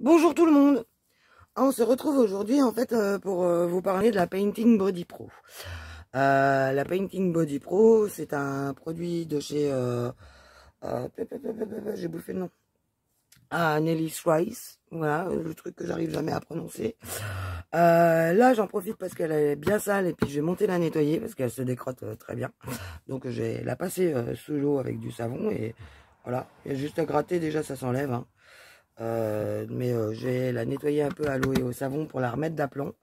Bonjour tout le monde. On se retrouve aujourd'hui en fait pour vous parler de la Painting Body Pro. La Painting Body Pro, c'est un produit de chez j'ai bouffé le nom. Nelly Rice, voilà, le truc que j'arrive jamais à prononcer. Là, j'en profite parce qu'elle est bien sale et puis je vais monter la nettoyer parce qu'elle se décrotte très bien. Donc, je vais la passer sous l'eau avec du savon et voilà. Il y a juste à gratter, déjà ça s'enlève. Hein. Je vais la nettoyer un peu à l'eau et au savon pour la remettre d'aplomb.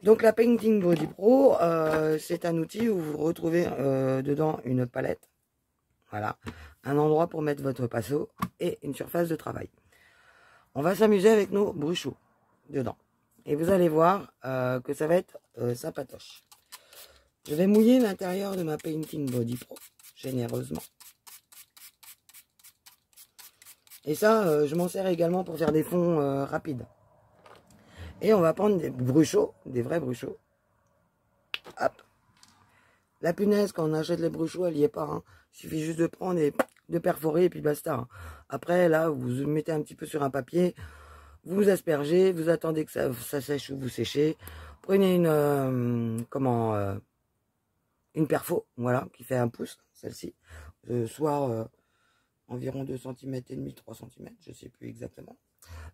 Donc, la Painting Body Pro, c'est un outil où vous retrouvez dedans une palette. Voilà, un endroit pour mettre votre pinceau et une surface de travail. On va s'amuser avec nos bruchots dedans. Et vous allez voir que ça va être sympatoche. Je vais mouiller l'intérieur de ma Painting Body Pro, généreusement. Et ça, je m'en sers également pour faire des fonds rapides. Et on va prendre des bruchots, des vrais bruchots. Hop. La punaise, quand on achète les bruchots, elle n'y est pas. Hein. Il suffit juste de prendre et de perforer et puis basta. Hein. Après, là, vous mettez un petit peu sur un papier, vous aspergez, vous attendez que ça sèche ou vous séchez. Prenez une perfo, voilà, qui fait 1 pouce, celle-ci. Soit environ 2 cm et demi, 3 cm, je sais plus exactement.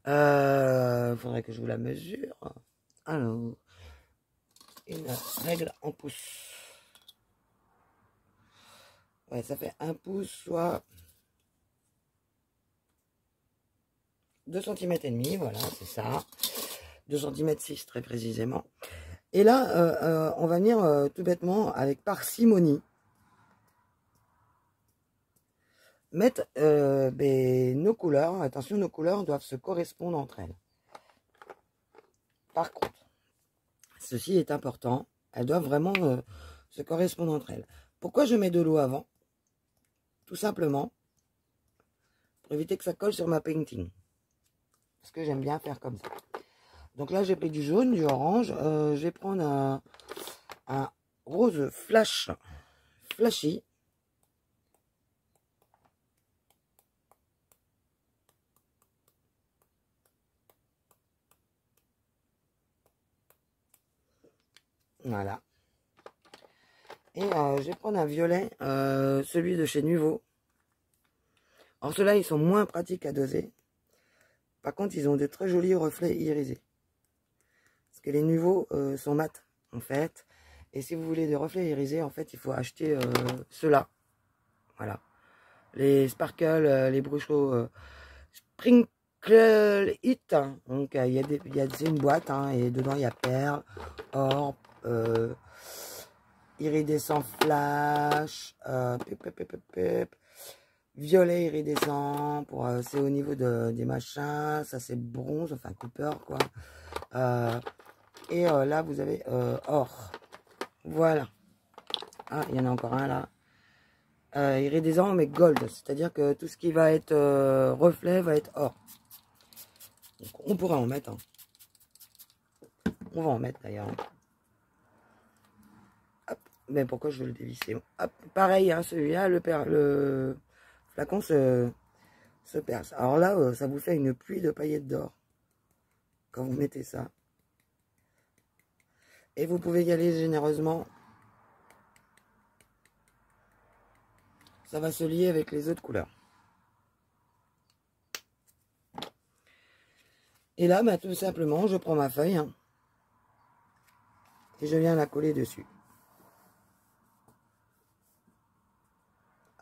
Faudrait que je vous la mesure. Alors, une règle en pouces. Ouais, ça fait 1 pouce, soit 2 cm et demi, voilà, c'est ça. 2 cm 6 très précisément. Et là, on va venir tout bêtement avec parcimonie mettre nos couleurs. Attention, nos couleurs doivent se correspondre entre elles. Par contre, ceci est important, elles doivent vraiment se correspondre entre elles. Pourquoi je mets de l'eau avant? Tout simplement pour éviter que ça colle sur ma painting. Parce que j'aime bien faire comme ça. Donc là, j'ai pris du jaune, du orange. Je vais prendre un rose flashy. Voilà. Et je vais prendre un violet, celui de chez Nuvo. Alors ceux-là, ils sont moins pratiques à doser. Par contre, ils ont de très jolis reflets irisés. Parce que les Nuvo sont mat, en fait. Et si vous voulez des reflets irisés, en fait, il faut acheter ceux-là. Voilà. Les Sparkle, les bruchots Sprinkle It. Donc, c'est une boîte, hein, et dedans, il y a perles, or, iridescent flash, violet iridescent, c'est au niveau des machins, ça c'est bronze, enfin Cooper quoi. Là vous avez or. Voilà. Ah, il y en a encore un là. Iridescent mais gold, c'est-à-dire que tout ce qui va être reflet va être or. Donc, on pourra en mettre. Hein. On va en mettre d'ailleurs. Mais pourquoi je veux le dévisser? Hop, pareil, hein, celui-là, le flacon se perce. Alors là, ça vous fait une pluie de paillettes d'or quand vous mettez ça. Et vous pouvez y aller généreusement. Ça va se lier avec les autres couleurs. Et là, bah, tout simplement, je prends ma feuille hein, et je viens la coller dessus.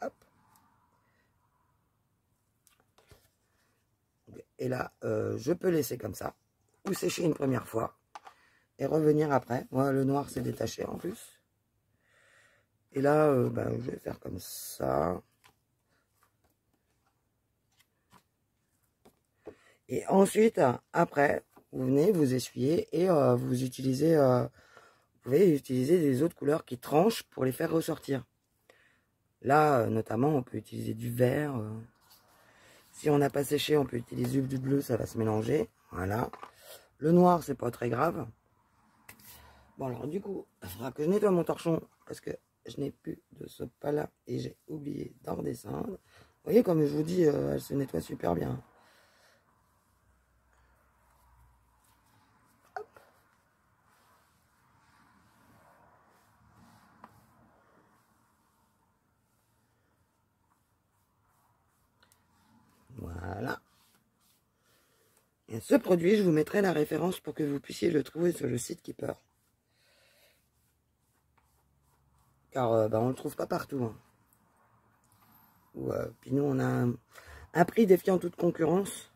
Hop. Et là, je peux laisser comme ça, ou sécher une première fois, et revenir après. Moi, le noir s'est détaché en plus. Et là, je vais faire comme ça. Et ensuite, après, vous venez, vous essuyez et vous pouvez utiliser des autres couleurs qui tranchent pour les faire ressortir. Là, notamment, on peut utiliser du vert. Si on n'a pas séché, on peut utiliser du bleu, ça va se mélanger. Voilà. Le noir, c'est pas très grave. Bon, alors du coup, il faudra que je nettoie mon torchon parce que je n'ai plus de ce pas-là et j'ai oublié d'en redescendre. Vous voyez, comme je vous dis, elle se nettoie super bien. Voilà. Et ce produit, je vous mettrai la référence pour que vous puissiez le trouver sur le site Keeper. Car on ne le trouve pas partout. Hein. Puis nous, on a un prix défiant toute concurrence.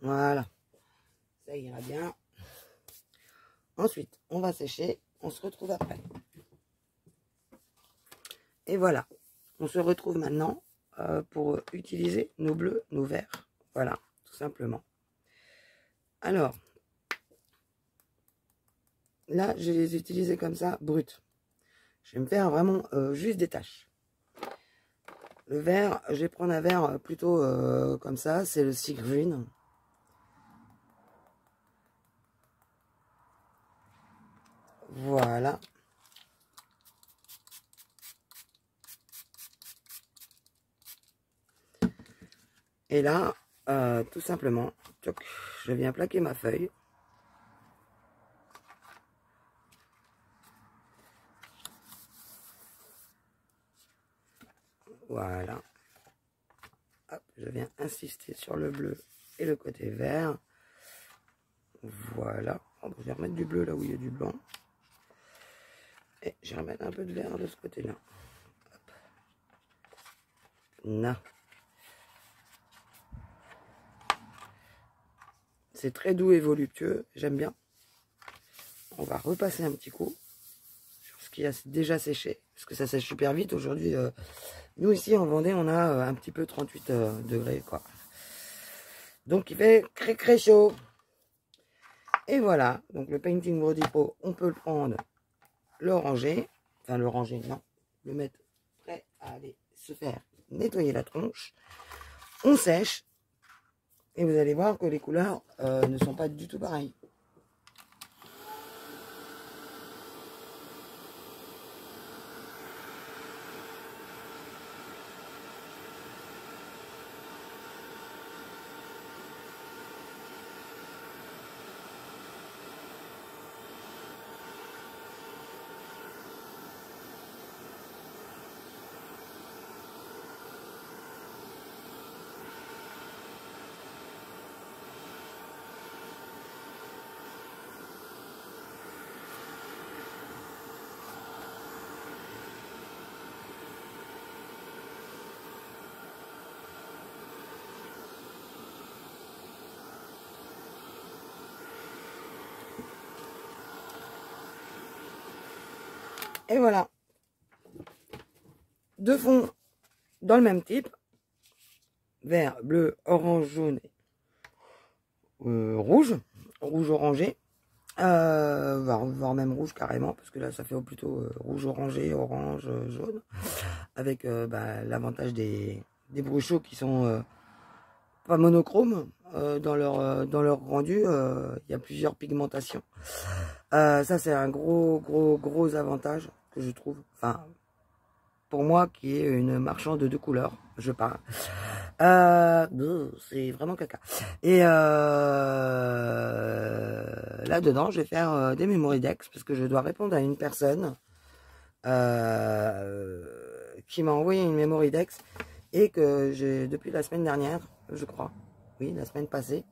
Voilà. Ça ira bien. Ensuite, on va sécher. On se retrouve après. Et voilà. On se retrouve maintenant pour utiliser nos bleus, nos verts. Voilà, tout simplement. Alors, là, je vais les utiliser comme ça, brut. Je vais me faire vraiment juste des taches. Le vert, je vais prendre un vert plutôt comme ça. C'est le Sea Green. Voilà. Et là, tout simplement, je viens plaquer ma feuille. Voilà. Hop, je viens insister sur le bleu et le côté vert. Voilà. Oh, je vais remettre du bleu là où il y a du blanc. Et je vais remettre un peu de vert de ce côté-là. Là. C'est très doux et voluptueux. J'aime bien. On va repasser un petit coup sur ce qui a déjà séché. Parce que ça sèche super vite. Aujourd'hui, nous ici en Vendée, on a un petit peu 38 degrés, quoi. Donc il fait très chaud. Et voilà. Donc le Painting Body Pro, on peut le prendre, le ranger. Enfin le ranger, non. Le mettre prêt à aller se faire nettoyer la tronche. On sèche. Et vous allez voir que les couleurs ne sont pas du tout pareilles. Et voilà. Deux fonds dans le même type. Vert, bleu, orange, jaune, rouge. Rouge orangé. Voire même rouge carrément. Parce que là, ça fait plutôt rouge orangé, orange, jaune. Avec l'avantage des bruchaux qui sont pas monochromes. Dans leur rendu, il y a plusieurs pigmentations. Ça, c'est un gros avantage que je trouve. Enfin, pour moi, qui est une marchande de 2 couleurs, je parle. C'est vraiment caca. Et là-dedans, je vais faire des memory decks parce que je dois répondre à une personne qui m'a envoyé une memory deck et que j'ai, depuis la semaine dernière, je crois, oui, la semaine passée,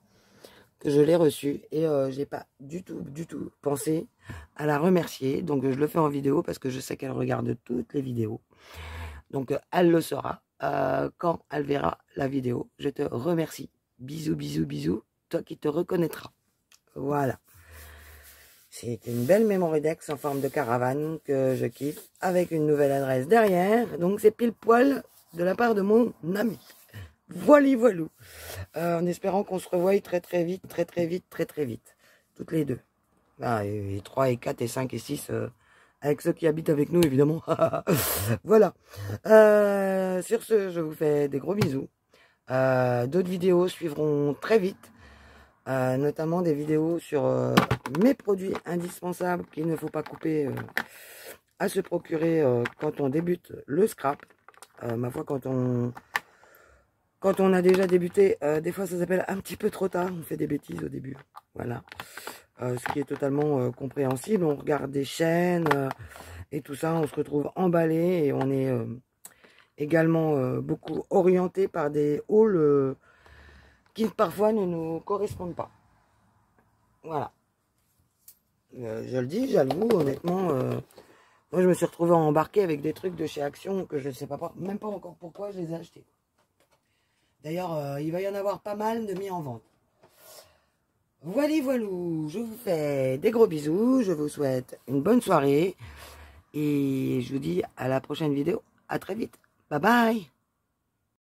que je l'ai reçue et j'ai pas du tout pensé à la remercier. Donc je le fais en vidéo parce que je sais qu'elle regarde toutes les vidéos. Donc elle le saura quand elle verra la vidéo. Je te remercie. Bisous, toi qui te reconnaîtras. Voilà. C'est une belle memory deck en forme de caravane que je kiffe avec une nouvelle adresse derrière. Donc c'est pile poil de la part de mon ami. Voilou. En espérant qu'on se revoie très vite. Toutes les deux. Et 3 et 4 et 5 et 6 avec ceux qui habitent avec nous évidemment. Voilà. Sur ce, je vous fais des gros bisous. D'autres vidéos suivront très vite. Notamment des vidéos sur mes produits indispensables qu'il ne faut pas couper à se procurer quand on débute le scrap. Ma foi, quand on quand on a déjà débuté, des fois ça s'appelle un petit peu trop tard, on fait des bêtises au début. Voilà. Ce qui est totalement compréhensible. On regarde des chaînes et tout ça, on se retrouve emballé et on est également beaucoup orienté par des halls qui parfois ne nous correspondent pas. Voilà. Je le dis, j'avoue, honnêtement, moi je me suis retrouvé embarqué avec des trucs de chez Action que je ne sais pas, même pas encore pourquoi je les ai achetés. D'ailleurs, il va y en avoir pas mal de mis en vente. Voilà, voilou, je vous fais des gros bisous, je vous souhaite une bonne soirée et je vous dis à la prochaine vidéo. À très vite. Bye bye.